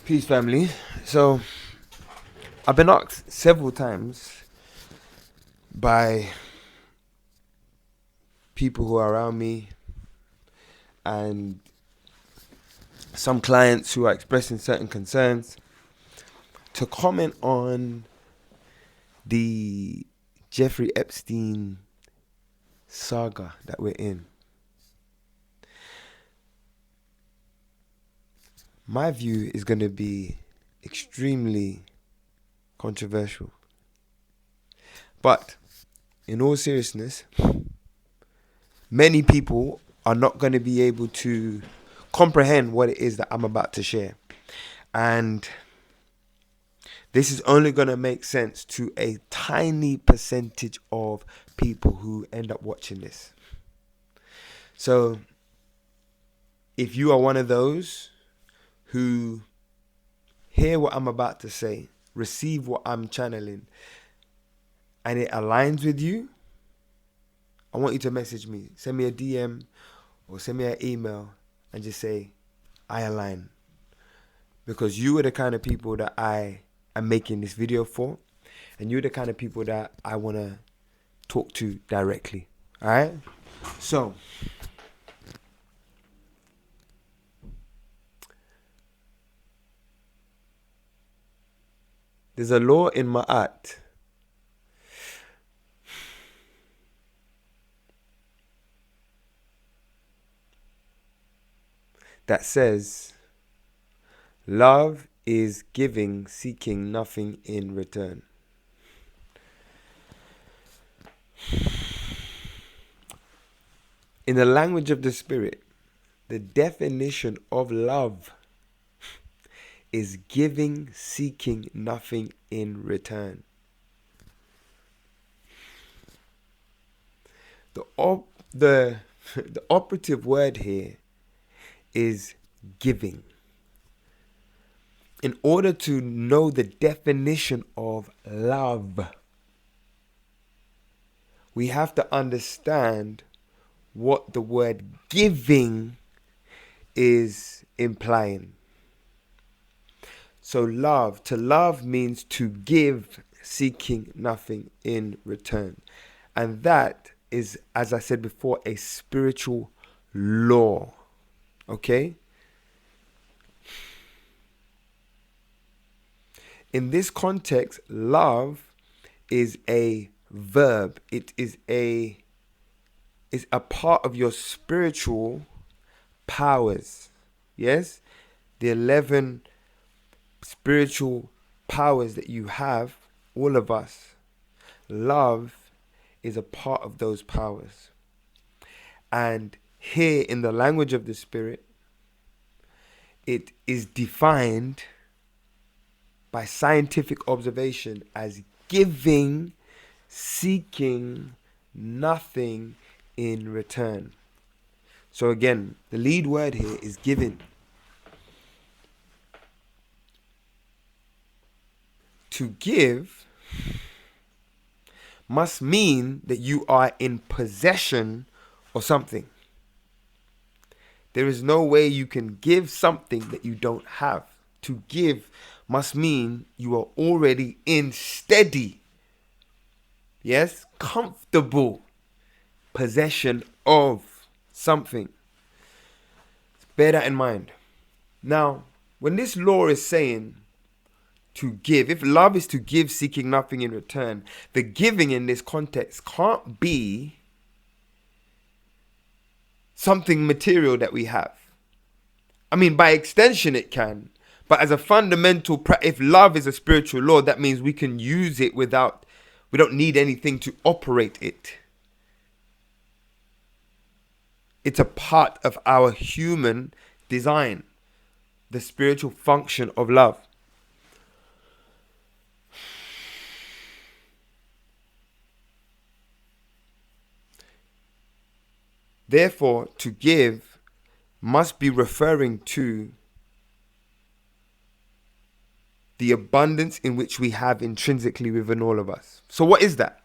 Peace, family. So, I've been asked several times by people who are around me and some clients who are expressing certain concerns to comment on the Jeffrey Epstein saga that we're in. My view is going to be extremely controversial. But in all seriousness, many people are not going to be able to comprehend what it is that I'm about to share. And this is only going to make sense to a tiny percentage of people who end up watching this. So if you are one of those who hear what I'm about to say, receive what I'm channeling, and it aligns with you, I want you to message me. Send me a DM or send me an email and just say, I align. Because you are the kind of people that I am making this video for. And you're the kind of people that I want to talk to directly. Alright? So, there's a law in Ma'at that says, love is giving, seeking nothing in return. In the language of the spirit, the definition of love is giving, seeking nothing in return. The operative word here is giving. In order to know the definition of love, we have to understand what the word giving is implying. So to love means to give, seeking nothing in return. And that is, as I said before, a spiritual law. Okay? In this context, love is a verb. It is a part of your spiritual powers. Yes? The 11 spiritual powers that you have, all of us. Love is a part of those powers. And here in the language of the spirit, it is defined by scientific observation as giving, seeking nothing in return. So again, the lead word here is giving. To give must mean that you are in possession of something. There is no way you can give something that you don't have. To give must mean you are already in steady, yes, comfortable possession of something. Bear that in mind. Now, when this law is saying to give, if love is to give, seeking nothing in return, the giving in this context can't be something material that we have. I mean, by extension it can, but as a fundamental, if love is a spiritual law, that means we can use it we don't need anything to operate it. It's a part of our human design, the spiritual function of love. Therefore, to give must be referring to the abundance in which we have intrinsically within all of us. So what is that?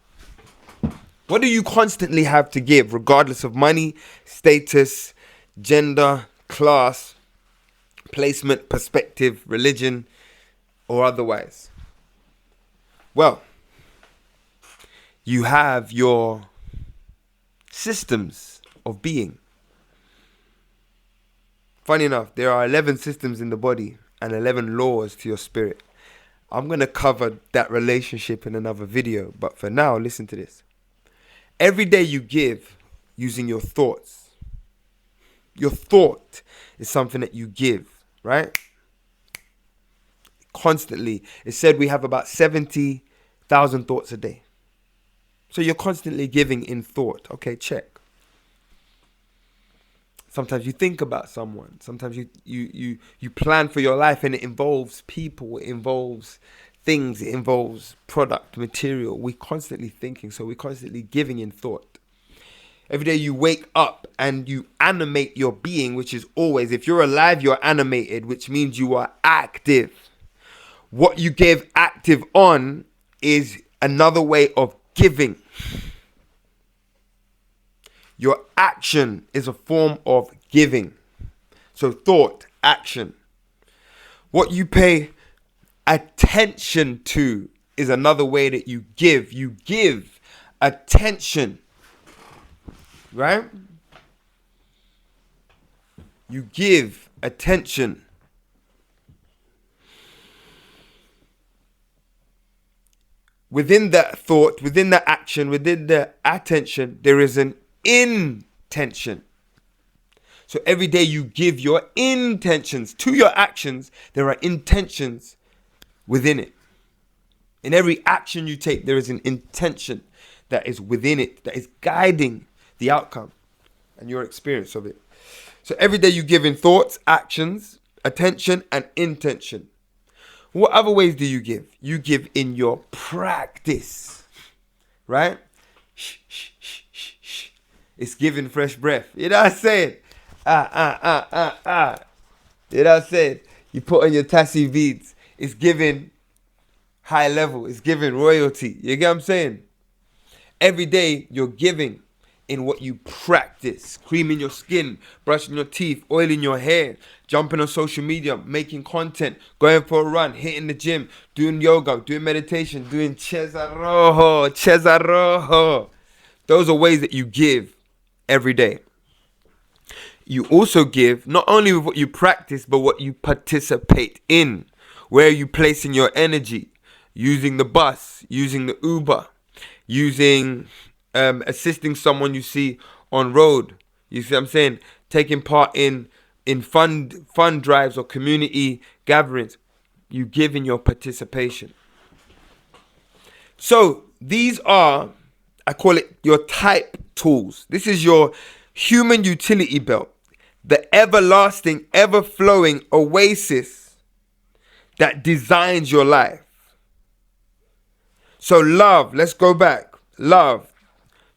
What do you constantly have to give, regardless of money, status, gender, class, placement, perspective, religion, or otherwise. Well, you have your systems of being. Funny enough, there are 11 systems in the body and 11 laws to your spirit. I'm going to cover that relationship in another video, but for now, listen to this. Every day you give using your thoughts. Your thought is something that you give, right? Constantly. It's said we have about 70,000 thoughts a day. So you're constantly giving in thought. Okay, check. Sometimes you think about someone. Sometimes you plan for your life, and it involves people. It involves things. It involves product, material. We're constantly thinking, so we're constantly giving in thought. Every day you wake up and you animate your being, which is always, if you're alive, you're animated, which means you are active. What you give active on is another way of giving. Your action is a form of giving. So thought, action. What you pay attention to is another way that you give. You give attention. Right? You give attention. Within that thought, within that action, within the attention, there is an intention. So every day you give your intentions to your actions, there are intentions within it. In every action you take, there is an intention that is within it, that is guiding the outcome and your experience of it. So every day you give in thoughts, actions, attention, and intention. What other ways do you give? You give in your practice, right? Shh, shh, shh, shh, shh. It's giving fresh breath. You know what I'm saying? You know what I'm saying? You put on your Tassie beads. It's giving high level. It's giving royalty. You get what I'm saying? Every day you're giving in what you practice. Creaming your skin, brushing your teeth, oiling your hair, jumping on social media, making content, going for a run, hitting the gym, doing yoga, doing meditation, doing Cesarojo. Those are ways that you give every day. You also give not only with what you practice, but what you participate in. Where are you placing your energy? Using the bus, using the Uber, using assisting someone you see on road. You see what I'm saying? Taking part in fun drives or community gatherings. You give in your participation. So these are, I call it your type tools. This is your human utility belt. The everlasting, ever-flowing oasis that designs your life. So love, let's go back. Love.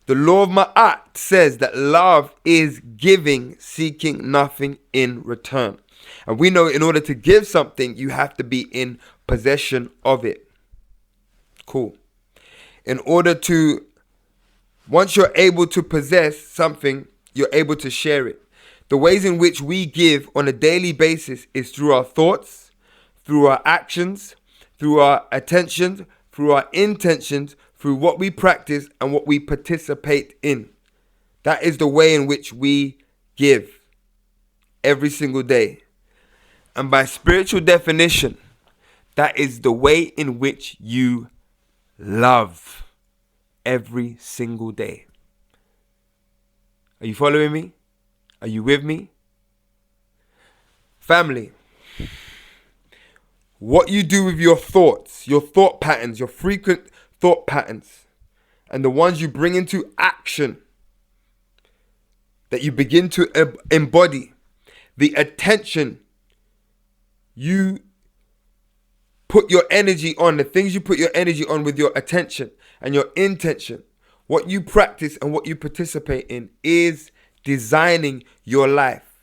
The law of Ma'at says that love is giving, seeking nothing in return. And we know in order to give something, you have to be in possession of it. Cool. Once you're able to possess something, you're able to share it. The ways in which we give on a daily basis is through our thoughts, through our actions, through our attentions, through our intentions, through what we practice and what we participate in. That is the way in which we give every single day. And by spiritual definition, that is the way in which you love every single day. Are you following me? Are you with me? Family, what you do with your thoughts, your thought patterns, your frequent thought patterns, and the ones you bring into action, that you begin to embody, the attention you put your energy on, the things you put your energy on with your attention and your intention, what you practice and what you participate in is designing your life.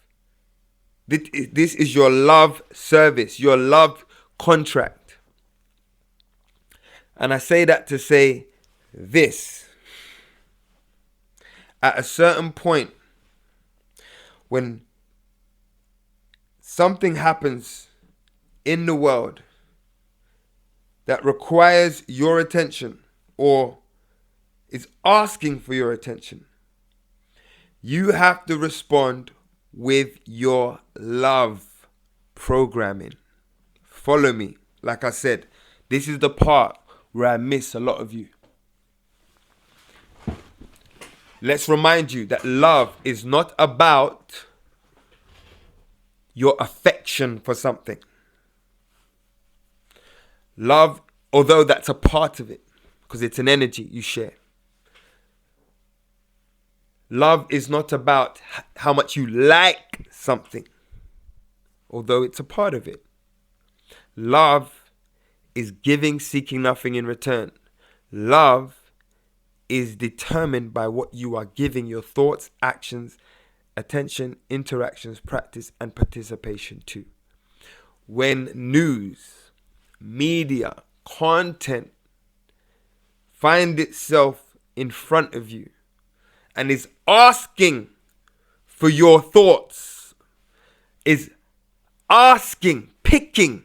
This is your love service, your love contract. And I say that to say this. At a certain point, when something happens in the world that requires your attention or is asking for your attention, you have to respond with your love programming. Follow me. Like I said, this is the part where I miss a lot of you. Let's remind you that love is not about your affection for something. Love, although that's a part of it, because it's an energy you share. Love is not about how much you like something, although it's a part of it. Love is giving, seeking nothing in return. Love is determined by what you are giving your thoughts, actions, attention, interactions, practice, and participation to. When news, media, content find itself in front of you and is asking for your thoughts, is asking, picking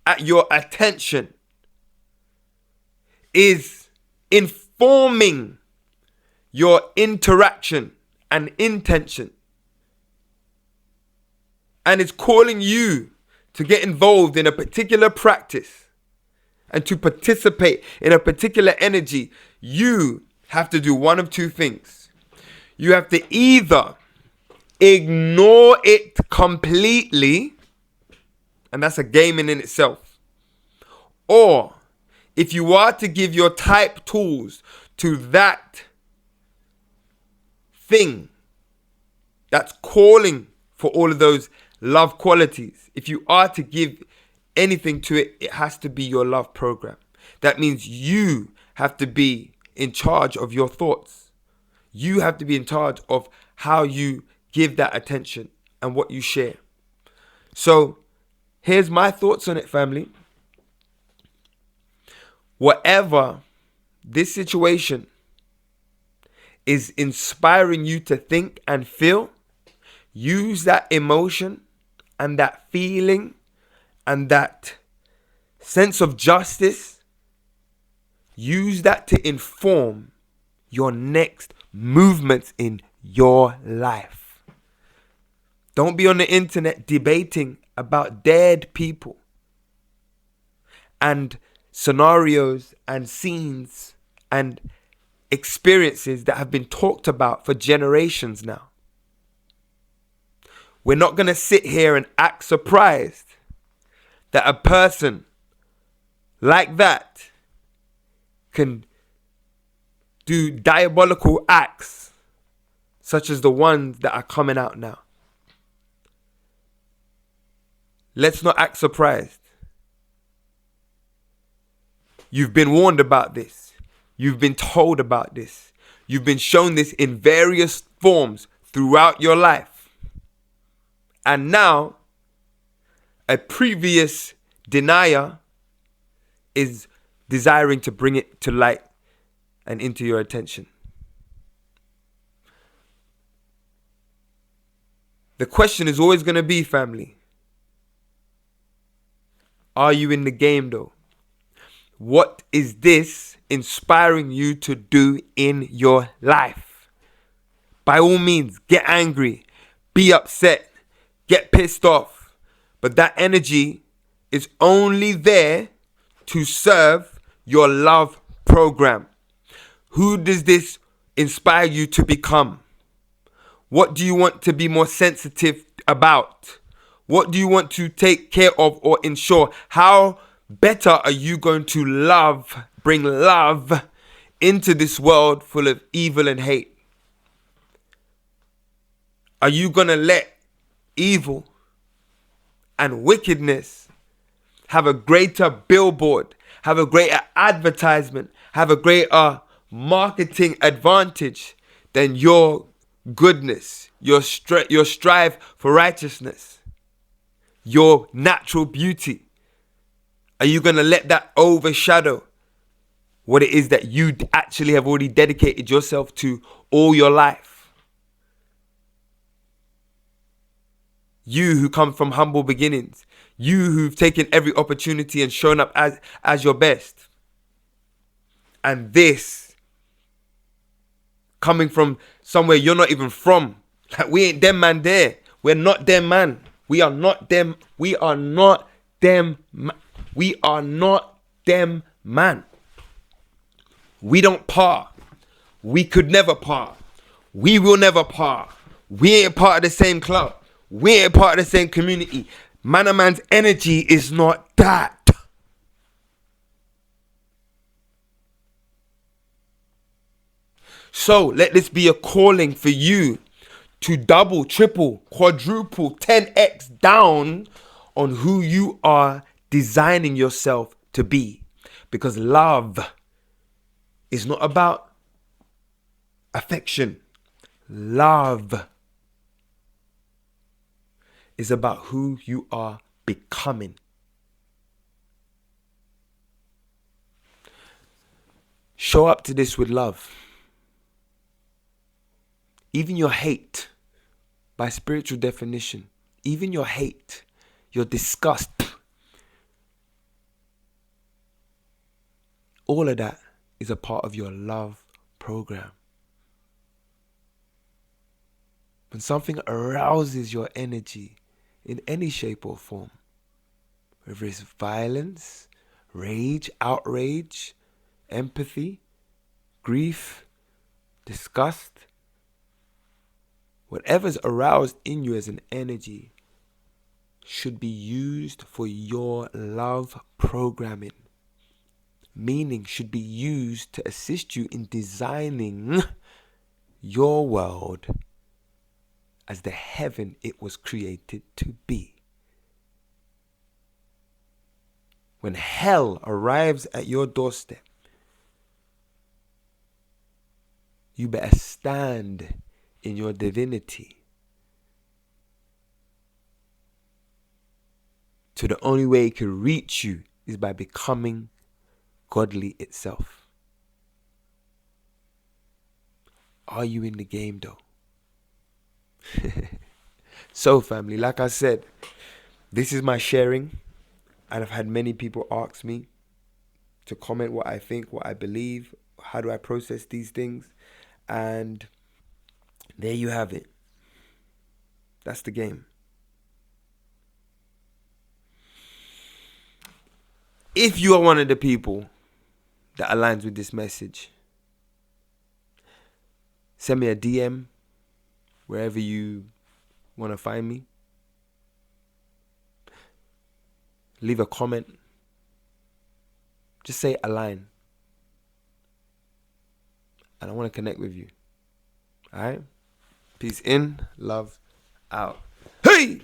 at your attention, is informing your interaction and intention, and is calling you to get involved in a particular practice and to participate in a particular energy, you have to do one of two things. You have to either ignore it completely, and that's a game in itself, or if you are to give your type tools to that thing that's calling for all of those love qualities, if you are to give anything to it, it has to be your love program. That means you have to be in charge of your thoughts. You have to be in charge of how you give that attention and what you share. So here's my thoughts on it, family. Whatever this situation is inspiring you to think and feel, use that emotion and that feeling and that sense of justice, use that to inform your next movements in your life. Don't be on the internet debating about dead people and scenarios and scenes and experiences that have been talked about for generations now. We're not going to sit here and act surprised that a person like that can do diabolical acts such as the ones that are coming out now. Let's not act surprised. You've been warned about this. You've been told about this. You've been shown this in various forms throughout your life. And now, a previous denier is desiring to bring it to light and into your attention. The question is always going to be, family, are you in the game though? What is this inspiring you to do in your life? By all means, get angry, be upset, get pissed off. But that energy is only there to serve your love program. Who does this inspire you to become? What do you want to be more sensitive about? What do you want to take care of or ensure? How better are you going to bring love into this world full of evil and hate? Are you going to let evil and wickedness have a greater billboard, have a greater advertisement, have a greater marketing advantage than your goodness, your strive for righteousness, your natural beauty? Are you going to let that overshadow what it is that you actually have already dedicated yourself to all your life? You who come from humble beginnings. You who've taken every opportunity and shown up as your best. And this coming from somewhere you're not even from. Like, we ain't them man there. We're not them man. We are not them. We are not them. We are not them man. We don't par. We could never par. We will never par. We ain't part of the same club. We ain't part of the same community. Man and man's energy is not that. So let this be a calling for you to double, triple, quadruple, 10x down on who you are designing yourself to be. Because love is not about affection. Love is about who you are becoming. Show up to this with love. Even your hate, by spiritual definition, even your hate, your disgust, all of that is a part of your love program. When something arouses your energy in any shape or form, whether it's violence, rage, outrage, empathy, grief, disgust, whatever's aroused in you as an energy should be used for your love programming. Meaning should be used to assist you in designing your world as the heaven it was created to be. When hell arrives at your doorstep, you better stand in your divinity. So the only way it can reach you is by becoming godly itself. Are you in the game though? So family, like I said, this is my sharing, and I've had many people ask me to comment what I think, what I believe, how do I process these things, and there you have it. That's the game. If you are one of the people that aligns with this message, send me a DM wherever you want to find me. Leave a comment. Just say align. And I want to connect with you. Alright? Peace in, love out. Hey!